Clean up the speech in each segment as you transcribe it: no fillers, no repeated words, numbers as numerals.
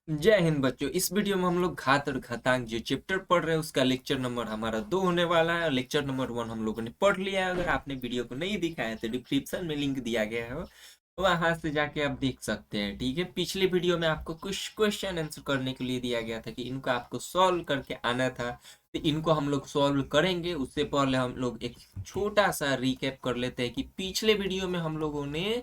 जय हिंद बच्चों। इस वीडियो में हम लोग घात और घातांक जो चैप्टर पढ़ रहे हैं उसका लेक्चर नंबर हमारा 2 होने वाला है और लेक्चर नंबर 1 हम लोगों ने पढ़ लिया है। अगर आपने वीडियो को नहीं दिखा है तो डिस्क्रिप्शन में लिंक दिया गया है, वहां से जाके आप देख सकते हैं। ठीक है, पिछले वीडियो में आपको कुछ क्वेश्चन आंसर करने के लिए दिया गया था कि इनको आपको सॉल्व करके आना था, तो इनको हम लोग सॉल्व करेंगे। उससे पहले हम लोग एक छोटा सा रिकैप कर लेते हैं कि पिछले वीडियो में हम लोगों ने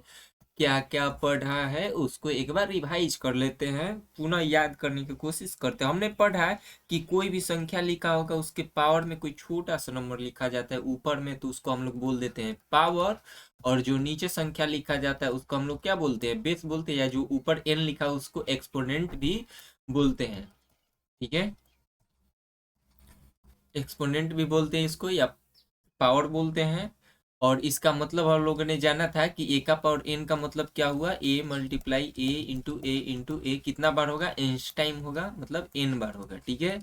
क्या क्या पढ़ा है, उसको एक बार रिवाइज कर लेते हैं, पुनः याद करने की कोशिश करते हैं। हमने पढ़ा है कि कोई भी संख्या लिखा होगा उसके पावर में कोई छोटा सा नंबर लिखा जाता है ऊपर में, तो उसको हम लोग बोल देते हैं पावर। और जो नीचे संख्या लिखा जाता है उसको हम लोग क्या बोलते हैं, बेस बोलते हैं, या जो ऊपर एन लिखा है उसको एक्सपोनेंट भी बोलते हैं। ठीक है, एक्सपोनेंट भी बोलते हैं इसको, या पावर बोलते हैं। और इसका मतलब हम लोगों ने जाना था कि ए का पावर एन का मतलब क्या हुआ, ए मल्टीप्लाई ए इंटू ए कितना बार होगा, एन टाइम होगा, मतलब एन बार होगा। ठीक है,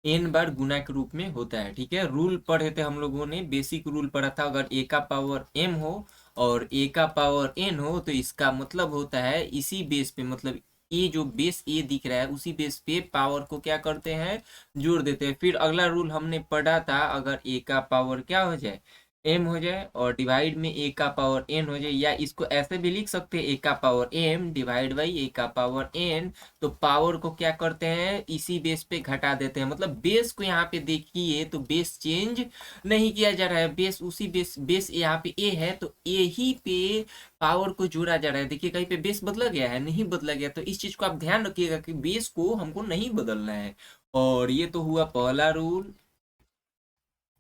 एन बार गुना के रूप में होता है। ठीक है, रूल पढ़े थे हम लोगों ने, बेसिक रूल पढ़ा था। अगर ए का पावर एम हो और ए का पावर एन हो तो इसका मतलब होता है इसी बेस पे, मतलब ये जो बेस ए दिख रहा है उसी बेस पे पावर को क्या करते हैं, जोड़ देते हैं। फिर अगला रूल हमने पढ़ा था, अगर ए का पावर क्या हो जाए, एम हो जाए, और डिवाइड में ए का पावर एन हो जाए, या इसको ऐसे भी लिख सकते हैं ए का पावर एम डिवाइड बाई ए का पावर एन, तो पावर को क्या करते हैं, इसी बेस पे घटा देते हैं। मतलब बेस को यहाँ पे देखिए तो बेस चेंज नहीं किया जा रहा है, बेस उसी बेस यहाँ पे ए है तो ए ही पे पावर को जोड़ा जा रहा है। देखिए कहीं पे बेस बदला गया है, नहीं बदला गया, तो इस चीज को आप ध्यान रखिएगा कि बेस को हमको नहीं बदलना है। और ये तो हुआ पहला रूल,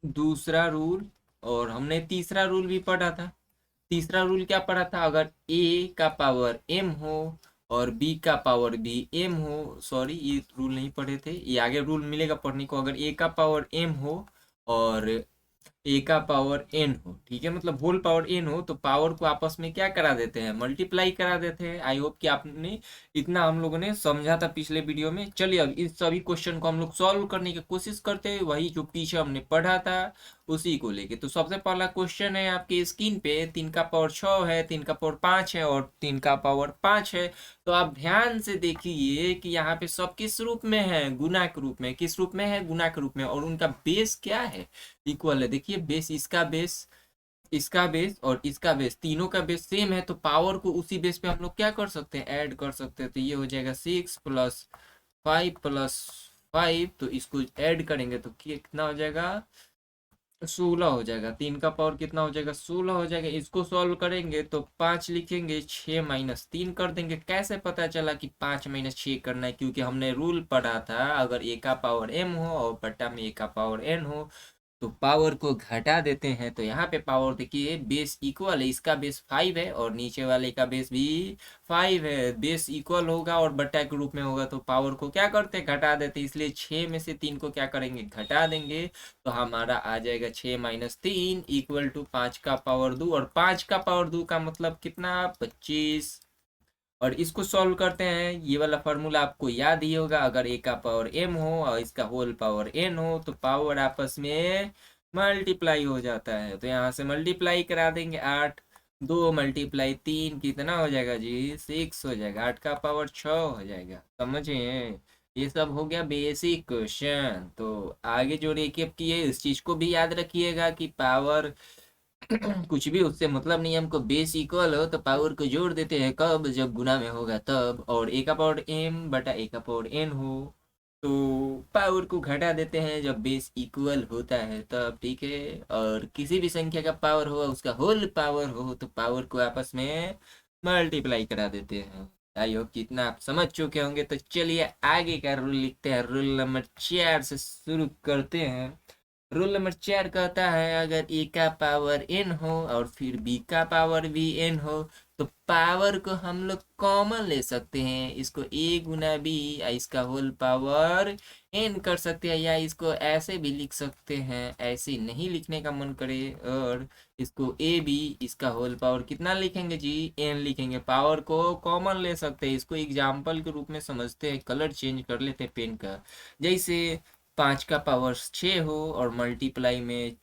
दूसरा रूल, और हमने तीसरा रूल भी पढ़ा था। तीसरा रूल क्या पढ़ा था, अगर ए का पावर एम हो और बी का पावर भी एम हो, सॉरी ये रूल नहीं पढ़े थे, ये आगे रूल मिलेगा पढ़ने को। अगर ए का पावर एम हो और ए का पावर एन हो, ठीक है, मतलब होल पावर एन हो, तो पावर को आपस में क्या करा देते हैं, मल्टीप्लाई करा देते हैं। आई होप कि आपने इतना हम लोगों ने समझा था पिछले वीडियो में। चलिए अब इस सभी क्वेश्चन को हम लोग सॉल्व करने की कोशिश करते हैं, वही जो पीछे हमने पढ़ा था उसी को लेके। तो सबसे पहला क्वेश्चन है आपके स्क्रीन पे, 3 का पावर 6 है, 3 का पावर 5 है और 3 का पावर 5 है। तो आप ध्यान से देखिए कि यहाँ पे सब किस रूप में है, गुना के रूप में। किस रूप में है, गुना के रूप में। और उनका बेस क्या है, इक्वल है। देखिए बेस, इसका बेस, इसका बेस और इसका बेस, तीनों का बेस सेम है, तो पावर को उसी बेस पे हम लोग क्या कर सकते हैं, ऐड कर सकते हैं। तो ये हो जाएगा 6 + 5 + 5, तो इसको ऐड करेंगे तो कितना हो जाएगा, 16 हो जाएगा। 3 का पावर कितना हो जाएगा, 16 हो जाएगा। इसको सॉल्व करेंगे तो 5 लिखेंगे, 6 - 3 कर देंगे। कैसे पता चला कि 5 - 6 करना है, क्योंकि हमने रूल पढ़ा था, अगर ए का पावर एम हो और बट्टा में ए का पावर एन हो तो पावर को घटा देते हैं। तो यहाँ पे पावर देखिए बेस इक्वल है, इसका बेस 5 है और नीचे वाले का बेस भी 5 है। बेस इक्वल होगा और बट्टा के रूप में होगा तो पावर को क्या करते हैं, घटा देते हैं। इसलिए 6 में से 3 को क्या करेंगे, घटा देंगे। तो हमारा आ जाएगा 6 - 3 इक्वल टू 5 का पावर 2, और 5 का पावर 2 का मतलब कितना, 25। और इसको सॉल्व करते हैं, ये वाला फार्मूला आपको याद ही होगा, अगर ए का पावर एम हो और इसका होल पावर एन हो तो पावर आपस में मल्टीप्लाई हो जाता है। तो यहाँ से मल्टीप्लाई करा देंगे, 8, 2 × 3 कितना हो जाएगा जी, 6 हो जाएगा। 8 का पावर 6 हो जाएगा, समझे। ये सब हो गया बेसिक क्वेश्चन। तो आगे जो रेकेप किए इस चीज को भी याद रखिएगा कि पावर कुछ भी उससे मतलब नहीं है, हमको बेस इक्वल हो तो पावर को जोड़ देते हैं, कब, जब गुना में होगा तब। और ए का पावर एम बटा ए का पावर एन हो तो पावर को घटा देते हैं जब बेस इक्वल होता है तब। ठीक है, और किसी भी संख्या का पावर हो उसका होल पावर हो तो पावर को आपस में मल्टीप्लाई करा देते हैं। आई होप कितना आप समझ चुके होंगे। तो चलिए आगे का रूल लिखते हैं, रूल नंबर 4 से शुरू करते हैं। रूल नंबर 4 कहता है, अगर ए का पावर एन हो और फिर बी का पावर भी एन हो तो पावर को हम लोग कॉमन ले सकते हैं। इसको ए गुना बी या इसका होल पावर एन कर सकते हैं, या इसको ऐसे भी लिख सकते हैं, ऐसे नहीं लिखने का मन करे और इसको ए बी इसका होल पावर कितना लिखेंगे जी, एन लिखेंगे। पावर को कॉमन ले सकते हैं, इसको एग्जाम्पल के रूप में समझते हैं। कलर चेंज कर लेते हैं पेन का, जैसे 5 का पावर 6 हो और मल्टीप्लाई में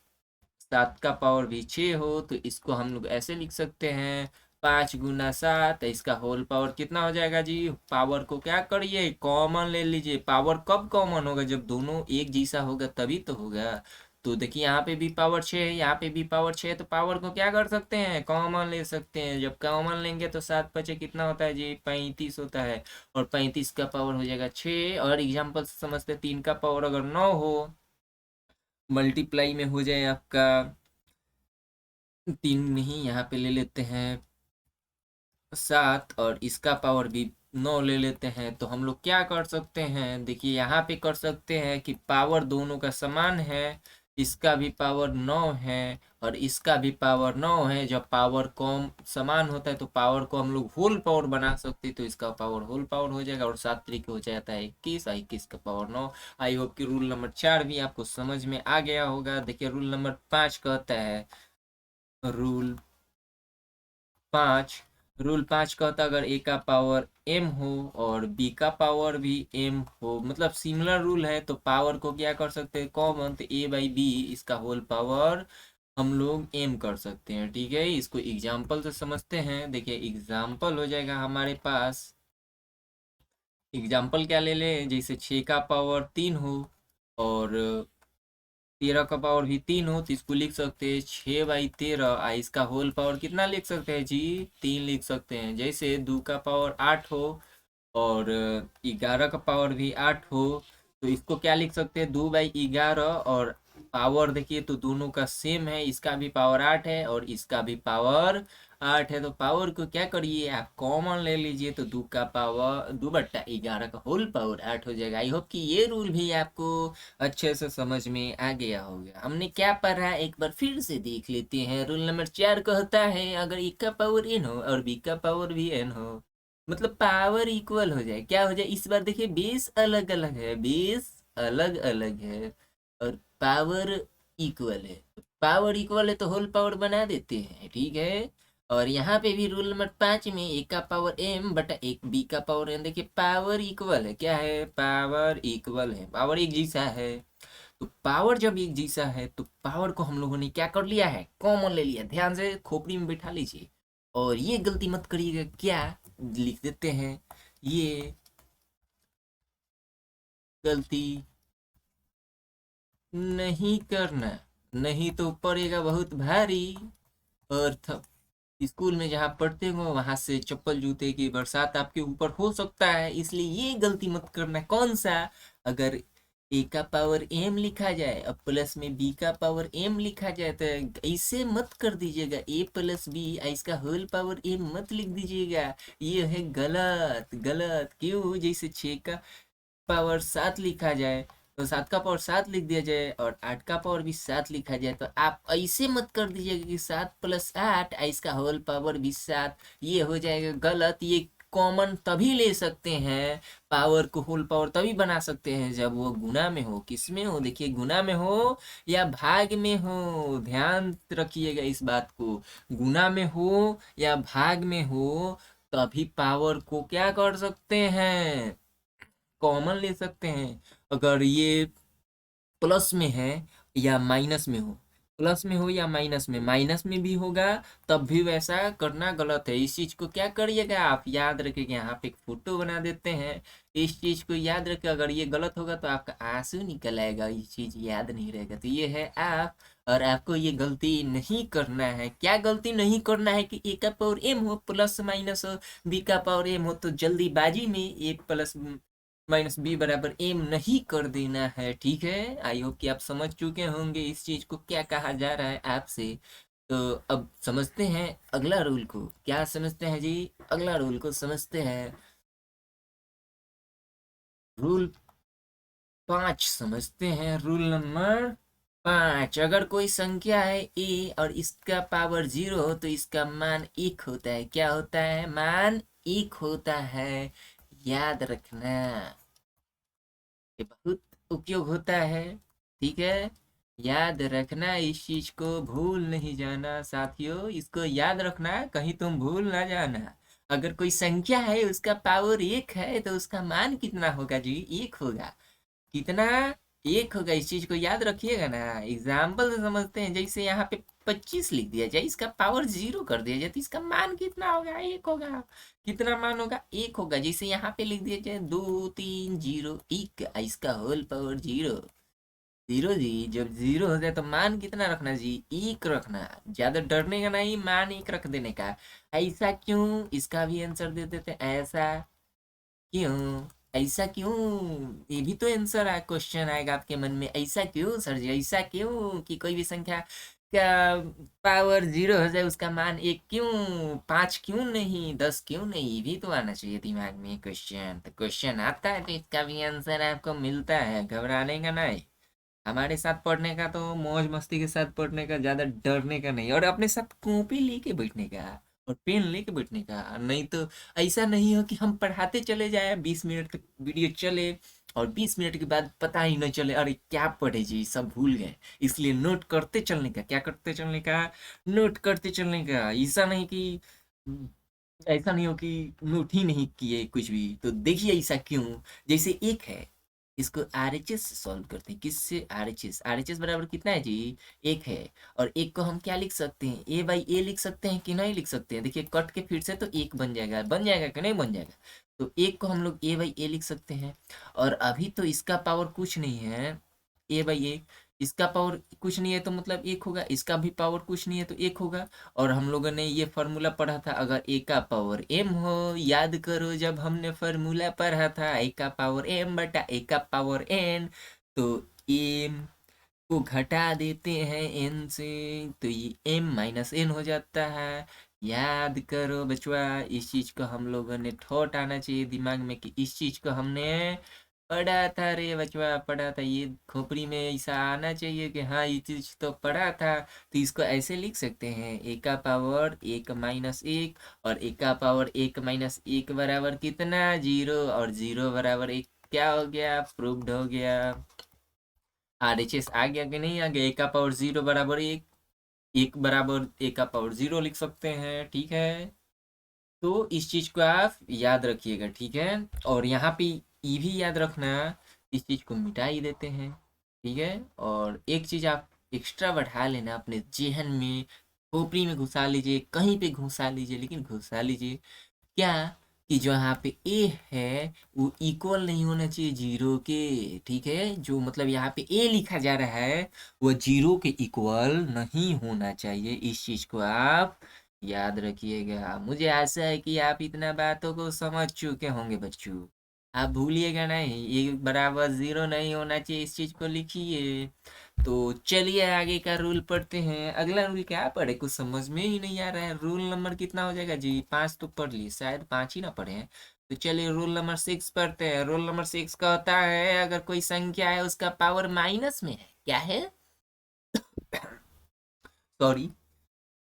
7 का पावर भी 6 हो तो इसको हम लोग ऐसे लिख सकते हैं, 5 गुना 7, इसका होल पावर कितना हो जाएगा जी? पावर को क्या करिए, कॉमन ले लीजिए। पावर कब कॉमन होगा? जब दोनों एक जैसा होगा तभी तो होगा। तो देखिए यहाँ पे भी पावर 6 है, यहाँ पे भी पावर 6 है, तो पावर को क्या कर सकते हैं, कॉमन ले सकते हैं। जब कॉमन लेंगे तो 7 पचे कितना होता है जी? 35 होता है। और 35 का पावर हो जाएगा 6। और एग्जाम्पल से समझते हैं, 3 का पावर अगर 9 हो, मल्टीप्लाई में हो जाए आपका 3 नहीं, यहाँ पे ले लेते हैं 7, और इसका पावर भी 9 ले लेते हैं। तो हम लोग क्या कर सकते हैं, देखिए यहाँ पे कर सकते हैं कि पावर दोनों का समान है। इसका भी पावर 9 है और इसका भी पावर 9 है। जब पावर कम समान होता है तो पावर को हम लोग होल पावर बना सकते हैं, तो इसका पावर होल पावर हो जाएगा। और 7 तरीके हो जाता है 21, 21 का पावर 9। आई होप कि रूल नंबर 4 भी आपको समझ में आ गया होगा। देखिए रूल नंबर 5 कहता है, रूल 5 रूल 5 कहता है, अगर ए का पावर m हो और b का पावर भी m हो, मतलब सिमिलर रूल है, तो पावर को क्या कर सकते हैं, कॉमन। तो a बाई बी इसका होल पावर हम लोग m कर सकते हैं। ठीक है, इसको एग्जाम्पल से समझते हैं। देखिए एग्जाम्पल हो जाएगा हमारे पास, एग्जाम्पल क्या ले लें, जैसे 6 का पावर 3 हो और 13 का पावर भी 3 हो, तो इसको लिख सकते हैं 6/13। इसका होल पावर कितना लिख सकते हैं जी? 3 लिख सकते हैं। जैसे 2 का पावर 8 हो और 11 का पावर भी 8 हो, तो इसको क्या लिख सकते हैं, 2/11। और पावर देखिए तो दोनों का सेम है, इसका भी पावर 8 है और इसका भी पावर 8 है। तो पावर को क्या करिए, आप कॉमन ले लीजिए, तो 2 का पावर 2/11 का होल पावर 8 हो जाएगा। आई होप कि ये रूल भी आपको अच्छे से समझ में आ गया होगा। हमने क्या पढ़ा, एक बार फिर से देख लेते हैं। रूल नंबर 4 कहता है, अगर ए का पावर n हो और बी का पावर भी n हो, मतलब पावर इक्वल हो जाए, क्या हो जाए, इस बार देखिए बेस अलग अलग है, बेस अलग अलग है और पावर इक्वल है। पावर इक्वल है तो होल पावर बना देते हैं, ठीक है। और यहाँ पे भी रूल नंबर 5 में ए का पावर m बटा एक बी का पावर n, देखिए पावर इक्वल है, क्या है, पावर इक्वल है, पावर एक जैसा है। तो पावर जब एक जैसा है तो पावर को हम लोगों ने क्या कर लिया है, कॉमन ले लिया। ध्यान से खोपड़ी में बिठा लीजिए और ये गलती मत करिएगा, क्या लिख देते हैं, ये गलती नहीं करना, नहीं तो पड़ेगा बहुत भारी। और स्कूल में जहाँ पढ़ते हो वहां से चप्पल जूते की बरसात आपके ऊपर हो सकता है, इसलिए ये गलती मत करना। कौन सा, अगर ए का पावर m लिखा जाए और प्लस में b का पावर m लिखा जाए तो ऐसे मत कर दीजिएगा, a प्लस बी इसका होल पावर m मत लिख दीजिएगा। ये है गलत, गलत क्यों, जैसे 6 का पावर 7 लिखा जाए तो 7 का पावर 7 लिख दिया जाए और 8 का पावर भी 7 लिखा जाए, तो आप ऐसे मत कर दीजिएगा कि 7 + 8 इसका होल पावर भी 7, ये हो जाएगा गलत। ये कॉमन तभी ले सकते हैं, पावर को होल पावर तभी बना सकते हैं जब वो गुना में हो। किस में हो, देखिए गुना में हो या भाग में हो, ध्यान रखिएगा इस बात को। गुना में हो या भाग में हो तभी पावर को क्या कर सकते हैं, कॉमन ले सकते हैं। अगर ये प्लस में है या माइनस में हो, प्लस में हो या माइनस में भी होगा तब भी वैसा करना गलत है। इस चीज को क्या करिएगा, आप याद रखिएगा। यहाँ पे एक फोटो बना देते हैं, इस चीज को याद रखिए। अगर ये गलत होगा तो आपका आंसू निकल आएगा, ये चीज याद नहीं रहेगा। तो ये है आप, और आपको ये गलती नहीं करना है। क्या गलती नहीं करना है कि ए का पावर m हो, प्लस माइनस हो, बी का पावर m हो, तो जल्दीबाजी में ए प्लस माइनस बी बराबर एम नहीं कर देना है, ठीक है। आई होप कि आप समझ चुके होंगे इस चीज को क्या कहा जा रहा है आपसे। तो अब समझते हैं अगला रूल को, क्या समझते हैं जी, अगला रूल को समझते हैं। रूल 5 समझते हैं। रूल नंबर 5, अगर कोई संख्या है ए और इसका पावर 0 हो तो इसका मान 1 होता है। क्या होता है, मान 1 होता है, याद रखना, ये बहुत उपयोग होता है, ठीक है। याद रखना, इस चीज को भूल नहीं जाना साथियों, इसको याद रखना, कहीं तुम भूल ना जाना। अगर कोई संख्या है उसका पावर 1 है तो उसका मान कितना होगा जी, 1 होगा। कितना, एक होगा, इस चीज को याद रखिएगा ना। एग्जाम्पल से समझते हैं, जैसे यहाँ पे 25 लिख दिया जाए, इसका पावर 0 कर दिया जाए, तो इसका मान कितना होगा, एक होगा। कितना मान होगा, एक होगा। जैसे यहाँ पे लिख दिया जाए 2 3 0 1, इसका होल पावर 0। 0 जी, जब 0 हो जाए तो मान कितना रखना जी, एक रखना। ज्यादा डरने का नहीं, मान एक रख देने का। ऐसा क्यों, इसका भी आंसर दे देते हैं, ऐसा क्यों, ऐसा क्यों। ये भी तो आंसर है, क्वेश्चन आएगा आपके मन में, ऐसा क्यों सर जी, ऐसा क्यों कि कोई भी संख्या का पावर 0 हो जाए, उसका मान एक क्यों, 5 क्यों नहीं, 10 क्यों नहीं, ये भी तो आना चाहिए दिमाग में क्वेश्चन। तो क्वेश्चन आता है तो इसका भी आंसर आपको मिलता है, घबराने का नहीं। हमारे साथ पढ़ने का तो मौज मस्ती के साथ पढ़ने का, ज्यादा डरने का नहीं, और अपने साथ कॉपी लेके बैठने का और पेन लेके बैठने का। नहीं तो ऐसा नहीं हो कि हम पढ़ाते चले जाए, 20 मिनट तक वीडियो चले और 20 मिनट के बाद पता ही न चले, अरे क्या पढ़े जी, सब भूल गए। इसलिए नोट करते चलने का, क्या करते चलने का, नोट करते चलने का। ऐसा नहीं हो कि नोट ही नहीं किए कुछ भी। तो देखिए ऐसा क्यों, जैसे एक है, इसको आरएचएस से सॉल्व करते हैं। किससे, आरएचएस। आरएचएस बराबर कितना है जी, एक है। और एक को हम क्या लिख सकते हैं, ए बाई ए लिख सकते हैं कि नहीं लिख सकते हैं। देखिए कट के फिर से तो एक बन जाएगा, बन जाएगा कि नहीं बन जाएगा। तो एक को हम लोग ए बाई ए लिख सकते हैं। और अभी तो इसका पावर कुछ नहीं है, ए बाई ए, इसका पावर कुछ नहीं है तो मतलब एक होगा, इसका भी पावर कुछ नहीं है तो एक होगा। और हम लोगों ने ये फॉर्मूला पढ़ा था, अगर ए का पावर एम हो, याद करो जब हमने फॉर्मूला पढ़ा था, ए का पावर एम बटा ए का पावर एन। तो एम को घटा देते हैं एन से, तो ये एम माइनस एन हो जाता है। याद करो बचवा, इस चीज को हम लोगों ने थॉट आना चाहिए दिमाग में कि इस चीज को हमने पढ़ा था रे बचवा, पढ़ा था। ये खोपड़ी में ऐसा आना चाहिए कि हाँ ये चीज तो पढ़ा था। तो इसको ऐसे लिख सकते हैं, ए का पावर एक माइनस एक, और ए का पावर एक माइनस एक बराबर कितना, 0, और 0 बराबर एक। क्या हो गया, प्रूव्ड हो गया। आरएचएस आ गया कि नहीं आ गया, ए का पावर 0 बराबर एक, एक बराबर ए का पावर 0 लिख सकते हैं, ठीक है। तो इस चीज को आप याद रखिएगा, ठीक है। और यहाँ पे ये भी याद रखना, इस चीज को मिटा ही देते हैं, ठीक है। और एक चीज आप एक्स्ट्रा बढ़ा लेना अपने जेहन में, खोपड़ी में घुसा लीजिए, कहीं पे घुसा लीजिए, लेकिन घुसा लीजिए। क्या, कि जो यहाँ पे ए है वो इक्वल नहीं होना चाहिए 0 के, ठीक है। जो मतलब यहाँ पे ए लिखा जा रहा है वो 0 के इक्वल नहीं होना चाहिए। इस चीज को आप याद रखिएगा। मुझे आशा है कि आप इतना बातों को समझ चुके होंगे बच्चों। आप भूलिएगा नहीं, ये बराबर 0 नहीं होना चाहिए, इस चीज को लिखिए। तो चलिए आगे का रूल पढ़ते हैं। अगला रूल क्या पढ़े, कुछ समझ में ही नहीं आ रहा है। रूल नंबर कितना हो जाएगा जी, 5 तो पढ़ लिए, शायद 5 ही ना पढ़े हैं। तो चलिए रूल नंबर 6 पढ़ते हैं। रूल नंबर 6 का होता है, अगर कोई संख्या है उसका पावर माइनस में है, क्या है, सॉरी,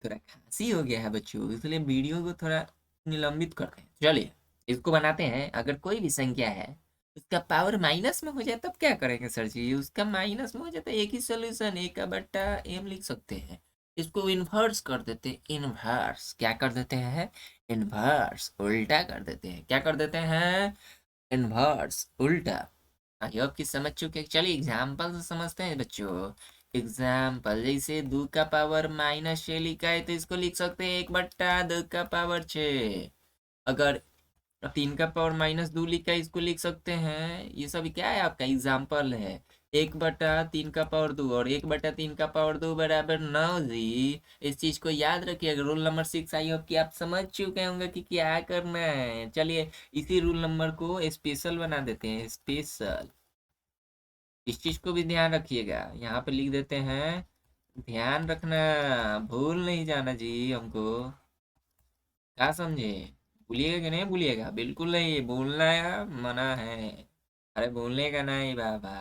थोड़ा खांसी हो गया है बच्चों, इसलिए वीडियो को थोड़ा निलंबित करते हैं। चलिए इसको बनाते हैं। अगर कोई भी संख्या है उसका पावर माइनस में हो जाए तब क्या करेंगे सर जी, उसका माइनस में हो जाता है, एक ही सोल्यूशन, ए का बट्टा एम लिख सकते हैं। इसको इन्वर्स कर देते हैं, इन्वर्स क्या कर देते हैं, इन्वर्स उल्टा कर देते हैं। क्या कर देते हैं, इन्वर्स उल्टा। आई होप कि समझ चुके हैं। चलिए एग्जाम्पल से समझते हैं बच्चों। एग्जाम्पल जैसे 2 का पावर माइनस 6 लिखा है तो इसको लिख सकते हैं 1/2 का पावर 6। अगर 3 का पावर -2 लिखा है इसको लिख सकते हैं, ये सब क्या है, आपका एग्जाम्पल है। 1/3 का पावर 2 और 1/3 का पावर 2 बराबर 9 जी। इस चीज को याद रखिएगा। रूल नंबर 6 आई होप कि आप समझ चुके होंगे कि क्या करना है। चलिए इसी रूल नंबर को स्पेशल बना देते हैं, स्पेशल। इस चीज को भी ध्यान रखिएगा, यहाँ पे लिख देते हैं, ध्यान रखना, भूल नहीं जाना जी हमको। क्या समझे, भूलिएगा कि नहीं भूलिएगा, बिल्कुल नहीं भूलना है, मना है। अरे भूलने का नहीं बाबा।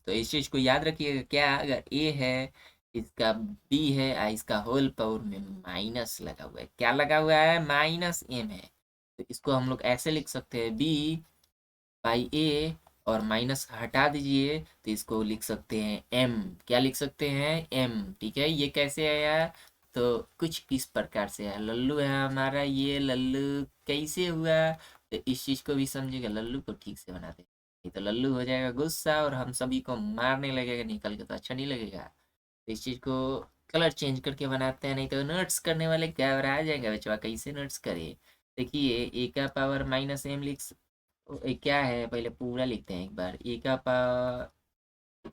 तो इस चीज को याद रखिएगा, क्या, अगर ए है, इसका बी है, इसका होल पावर में माइनस लगा हुआ है, क्या लगा हुआ है, माइनस एम है। तो इसको हम लोग ऐसे लिख सकते हैं, बी बाई ए, और माइनस हटा दीजिए तो इसको लिख सकते हैं एम। क्या लिख सकते हैं, एम, ठीक है। ये कैसे आया, तो कुछ इस प्रकार से है। लल्लू है हमारा, ये लल्लू कैसे हुआ, तो इस चीज को भी समझिएगा, लल्लू को ठीक से बना दे। नहीं तो लल्लू हो जाएगा गुस्सा और हम सभी को मारने लगेगा, निकल के तो अच्छा नहीं लगेगा। तो इस चीज़ को कलर चेंज करके बनाते हैं, नहीं तो नोट्स करने वाले घबरा जाएगा बचवा, कैसे नोट्स करे। देखिए ए का पावर माइनस एम क्या है, पहले पूरा लिखते हैं एक बार।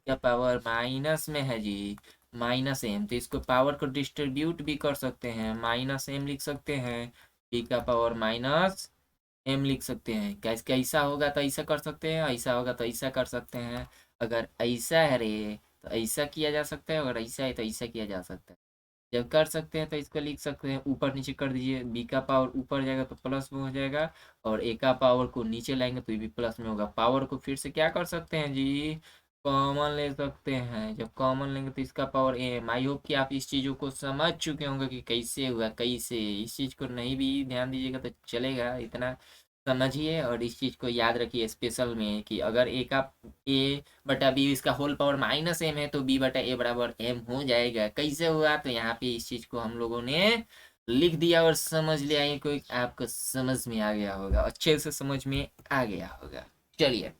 का पावर माइनस में है जी, माइनस एम, तो इसको पावर को डिस्ट्रीब्यूट भी कर सकते हैं, माइनस एम लिख सकते हैं। पी का पावर माइनस एम लिख सकते हैं। कैसे ऐसा होगा तो ऐसा कर सकते हैं, ऐसा होगा तो ऐसा कर सकते हैं। अगर ऐसा है रे तो ऐसा किया जा सकता है, अगर ऐसा है तो ऐसा किया जा सकता है। जब कर सकते हैं तो इसको लिख सकते हैं, ऊपर नीचे कर दीजिए, बी का पावर ऊपर जाएगा तो प्लस में हो जाएगा, और ए का पावर को नीचे लाएंगे तो ये भी प्लस में होगा। पावर को फिर से क्या कर सकते हैं जी, कॉमन ले सकते हैं। जब कॉमन लेंगे तो इसका पावर एम। आई होप कि आप इस चीज़ों को समझ चुके होंगे कि कैसे हुआ, कैसे। इस चीज़ को नहीं भी ध्यान दीजिएगा तो चलेगा, इतना समझिए और इस चीज़ को याद रखिए स्पेशल में, कि अगर ए बटा बी इसका होल पावर माइनस एम है तो बी बटा ए बराबर एम हो जाएगा। कैसे हुआ, तो यहाँ पे इस चीज़ को हम लोगों ने लिख दिया और समझ लिया। ये कोई आपको समझ में आ गया होगा, अच्छे से समझ में आ गया होगा। चलिए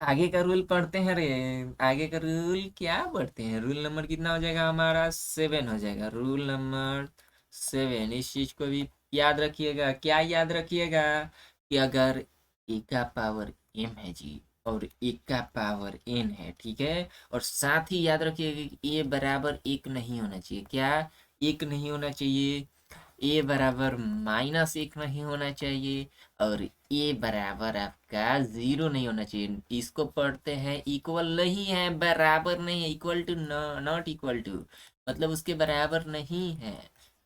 आगे का रूल पढ़ते हैं रे। आगे का रूल क्या पढ़ते हैं, रूल नंबर कितना हो जाएगा हमारा, 7 हो जाएगा। रूल नंबर 7, इस चीज को भी याद रखिएगा। क्या याद रखिएगा, कि अगर ए का पावर एम है जी और ए का पावर एन है, ठीक है, और साथ ही याद रखिएगा कि ए बराबर एक नहीं होना चाहिए। क्या, एक नहीं होना चाहिए। ए बराबर माइनस एक नहीं होना चाहिए, और ए बराबर आपका 0 नहीं होना चाहिए। इसको पढ़ते हैं इक्वल नहीं है, बराबर नहीं है, equal to not equal to, मतलब उसके बराबर नहीं है।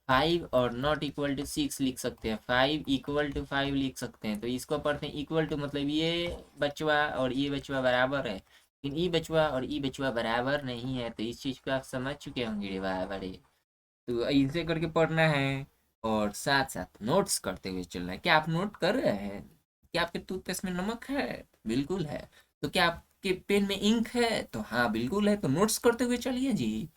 5 और नॉट इक्वल टू 6 लिख सकते हैं, 5 इक्वल टू 5 लिख सकते हैं। तो इसको पढ़ते हैं इक्वल टू, मतलब ये बचवा और ये बचवा बराबर है, लेकिन ई बचवा और ई बचवा बराबर नहीं है। तो इस चीज को आप समझ चुके होंगे रे बड़े। तो ऐसे करके पढ़ना है, और साथ साथ नोट्स करते हुए चलना है। क्या आप नोट कर रहे हैं, क्या आपके टूथपेस्ट में नमक है, बिल्कुल है। तो क्या आपके पेन में इंक है, तो हाँ बिल्कुल है। तो नोट्स करते हुए चलिए जी,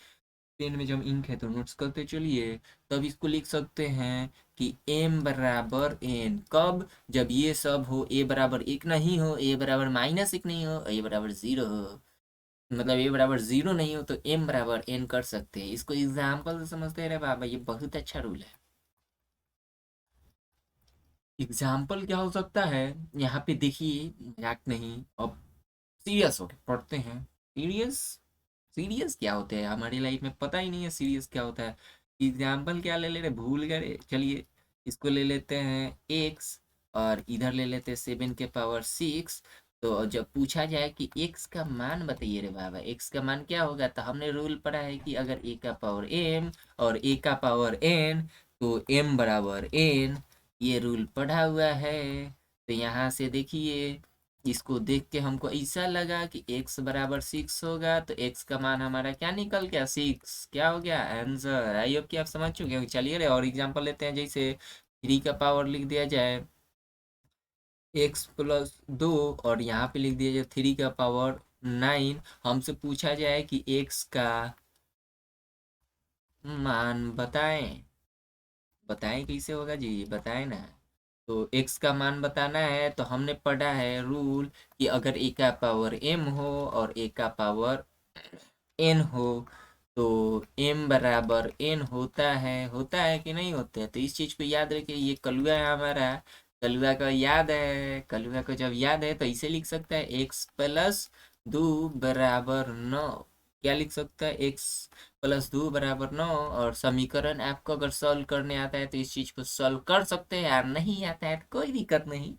पेन में जब इंक है तो नोट्स करते चलिए। तब इसको लिख सकते हैं कि m बराबर n, कब, जब ये सब हो, a बराबर एक नहीं हो, a बराबर माइनस एक नहीं हो, a बराबर 0 हो, मतलब ए बराबर 0 नहीं हो तो एम बराबर एन कर सकते हैं। इसको एग्जाम्पल से समझते रहे बाबा, ये बहुत अच्छा रूल है। एग्जाम्पल क्या हो सकता है, यहाँ पे देखिए, मजाक नहीं, अब सीरियस होके पढ़ते हैं। सीरियस, सीरियस क्या होते हैं हमारी लाइफ में, पता ही नहीं है सीरियस क्या होता है। एग्जाम्पल क्या ले ले रहे, भूल गए। चलिए इसको ले लेते हैं एक्स, और इधर ले लेते हैं 7 के पावर 6। तो जब पूछा जाए कि एक्स का मान बताइए रे बाबा, एक्स का मान क्या होगा, तो हमने रूल पढ़ा है कि अगर ए का पावर एम और ए का पावर एन, तो एम बराबर एन, ये रूल पढ़ा हुआ है। तो यहाँ से देखिए, इसको देख के हमको ऐसा लगा कि x बराबर 6 होगा, तो x का मान हमारा क्या निकल गया, 6। क्या हो गया आंसर। आई होप कि आप समझ चुके हो। चलिए रे और एग्जांपल लेते हैं, जैसे 3 का पावर लिख दिया जाए x+2, और यहाँ पे लिख दिया जाए 3 का पावर 9। हमसे पूछा जाए कि x का मान बताएं, बताएं कैसे होगा जी, बताएं ना। तो x का मान बताना है, तो हमने पढ़ा है रूल कि अगर a का पावर m हो और a का पावर n हो, तो m बराबर n होता है कि नहीं होता है। तो इस चीज को याद रखिए, ये कलुआ है हमारा, कलुआ का याद है, कलुआ को जब याद है तो इसे लिख सकता है x+2 बराबर 9। क्या लिख सकता है, x+2 बराबर 9। और समीकरण आपको अगर सॉल्व करने आता है तो इस चीज को सॉल्व कर सकते हैं, यार नहीं आता है तो कोई दिक्कत नहीं,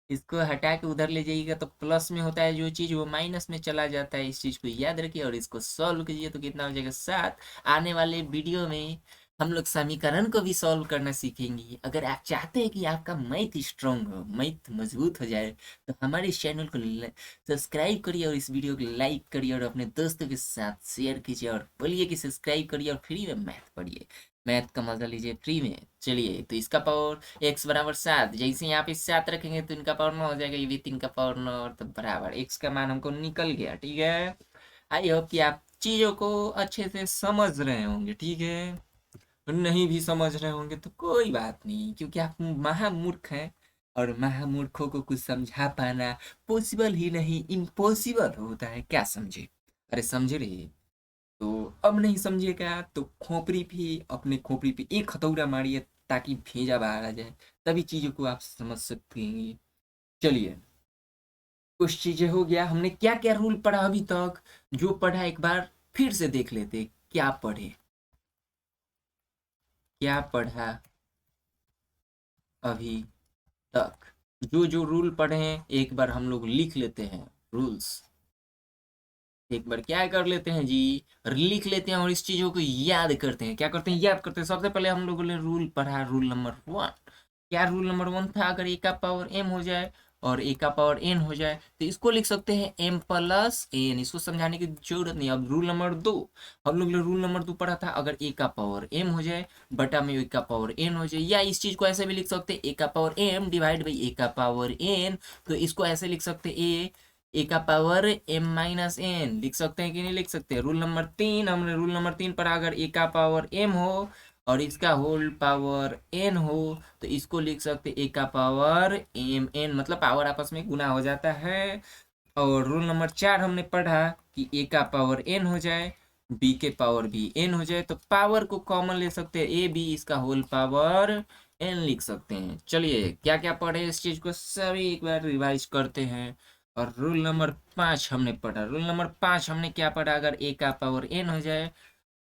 इसको हटा के उधर ले जाइएगा तो प्लस में होता है जो चीज, वो माइनस में चला जाता है। इस चीज को याद रखिए और इसको सॉल्व कीजिए तो कितना हो जाएगा 7। आने वाले वीडियो में हम लोग समीकरण को भी सॉल्व करना सीखेंगे। अगर आप चाहते हैं कि आपका मैथ स्ट्रांग हो, मैथ मजबूत हो जाए, तो हमारे इस चैनल को सब्सक्राइब करिए और इस वीडियो को लाइक करिए और अपने दोस्तों के साथ शेयर कीजिए, और बोलिए कि सब्सक्राइब करिए और फ्री में मैथ पढ़िए, मैथ का मजा लीजिए फ्री में। चलिए तो इसका पावर x बराबर 7, जैसे यहाँ पे 7 रखेंगे तो इनका पावर 9 हो जाएगा, ये भी 3 का पावर 9, और तो बराबर x का मान हमको निकल गया। ठीक है, आई होप कि आप चीजों को अच्छे से समझ रहे होंगे। ठीक है, नहीं भी समझ रहे होंगे तो कोई बात नहीं, क्योंकि आप महामूर्ख हैं, और महामूर्खों को कुछ समझा पाना पॉसिबल ही नहीं, इम्पॉसिबल होता है, क्या समझे? अरे समझ रही? तो अब नहीं समझिएगा तो खोपड़ी पे, अपने खोपड़ी पे एक हथौड़ा मारिए ताकि भेजा बाहर आ जाए, तभी चीजों को आप समझ सकते हैं। चलिए, कुछ चीजें हो गया, हमने क्या क्या रूल पढ़ा अभी तक, जो पढ़ा एक बार फिर से देख लेते। क्या पढ़े, क्या पढ़ा अभी तक? जो जो रूल पढ़े हैं एक बार हम लोग लिख लेते हैं, रूल्स एक बार क्या कर लेते हैं जी, लिख लेते हैं और इस चीजों को याद करते हैं। क्या करते हैं, याद करते हैं। सबसे पहले हम लोगों ने रूल पढ़ा, रूल नंबर 1। क्या रूल नंबर 1 था? अगर ए का पावर m हो जाए और ए का पावर n हो जाए तो इसको लिख सकते हैं m प्लस n। इसको समझाने की जरूरत नहीं। अब रूल नंबर 2, हम लोग ने रूल नंबर 2 पढ़ा था, अगर ए का पावर m हो जाए बटा में ए का पावर n हो जाए, या इस चीज को ऐसे भी लिख सकते हैं, ए का पावर m डिवाइड बाई ए का पावर n। तो इसको ऐसे लिख सकते हैं, ए का पावर m माइनस एन। लिख सकते हैं कि नहीं लिख सकते? रूल नंबर 3, हमने रूल नंबर 3 पर अगर ए का पावर m हो और इसका होल पावर n हो तो इसको लिख सकते ए का पावर m n, मतलब पावर आपस में गुना हो जाता है। और रूल नंबर 4 हमने पढ़ा कि ए का पावर n हो जाए, b के पावर भी n हो जाए, तो पावर को कॉमन ले सकते हैं, ए बी इसका होल पावर n लिख सकते हैं। चलिए, क्या क्या पढ़े इस चीज को सभी एक बार रिवाइज करते हैं। और रूल नंबर 5 हमने पढ़ा, रूल नंबर 5 हमने क्या पढ़ा, अगर ए का पावर n हो जाए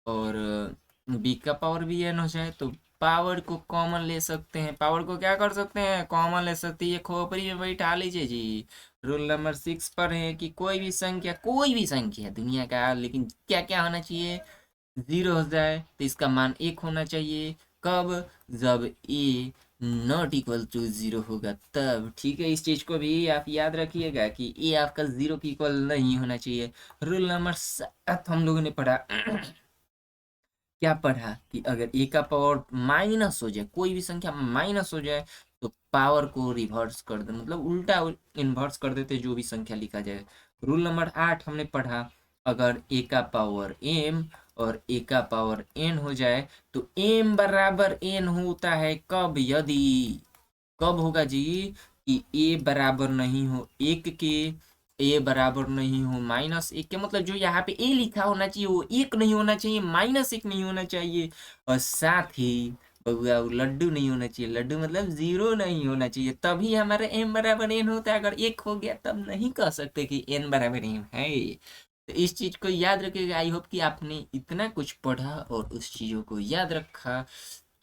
और बी का पावर भी n हो जाए तो पावर को कॉमन ले सकते हैं। पावर को क्या कर सकते हैं, कॉमन ले सकते हैं। ये खोपड़ी में बैठा लीजिए जी। रूल नंबर 6 पर है कि कोई भी संख्या दुनिया का, लेकिन क्या क्या होना चाहिए, 0 हो जाए तो इसका मान 1 होना चाहिए। कब? जब ए नॉट इक्वल टू 0 होगा तब। ठीक है, इस चीज को भी आप याद रखिएगा कि ए आपका 0 के इक्वल नहीं होना चाहिए। रूल नंबर 7 हम लोगों ने पढ़ा क्या पढ़ा कि अगर ए का पावर माइनस हो जाए, कोई भी संख्या माइनस हो जाए तो पावर को रिवर्स कर दे, मतलब उल्टा इन्वर्स कर देते जो भी संख्या लिखा जाए। रूल नंबर 8 हमने पढ़ा, अगर ए का पावर m और ए का पावर n हो जाए तो m बराबर n होता है कब? यदि, कब होगा जी, कि ए बराबर नहीं हो 1 के, ए बराबर नहीं हो -1 के, मतलब जो यहाँ पे ए लिखा होना चाहिए वो 1 नहीं होना चाहिए, -1 नहीं होना चाहिए। और साथ ही बउआ वो लड्डू नहीं होना चाहिए, लड्डू मतलब 0 नहीं होना चाहिए, तभी हमारा m बराबर n होता है। अगर 1 हो गया तब नहीं कह सकते कि n बराबर n है। तो इस चीज को याद रखिएगा। आई होप कि आपने इतना कुछ पढ़ा और उस चीजों को याद रखा।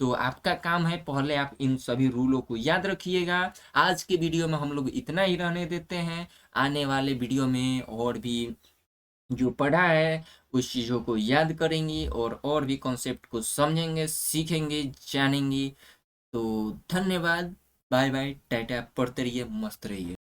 तो आपका काम है, पहले आप इन सभी रूलों को याद रखिएगा। आज के वीडियो में हम लोग इतना ही रहने देते हैं। आने वाले वीडियो में और भी जो पढ़ा है उस चीज़ों को याद करेंगे और भी कॉन्सेप्ट को समझेंगे, सीखेंगे, जानेंगे। तो धन्यवाद, बाय बाय, टाटा, पढ़ते रहिए, मस्त रहिए।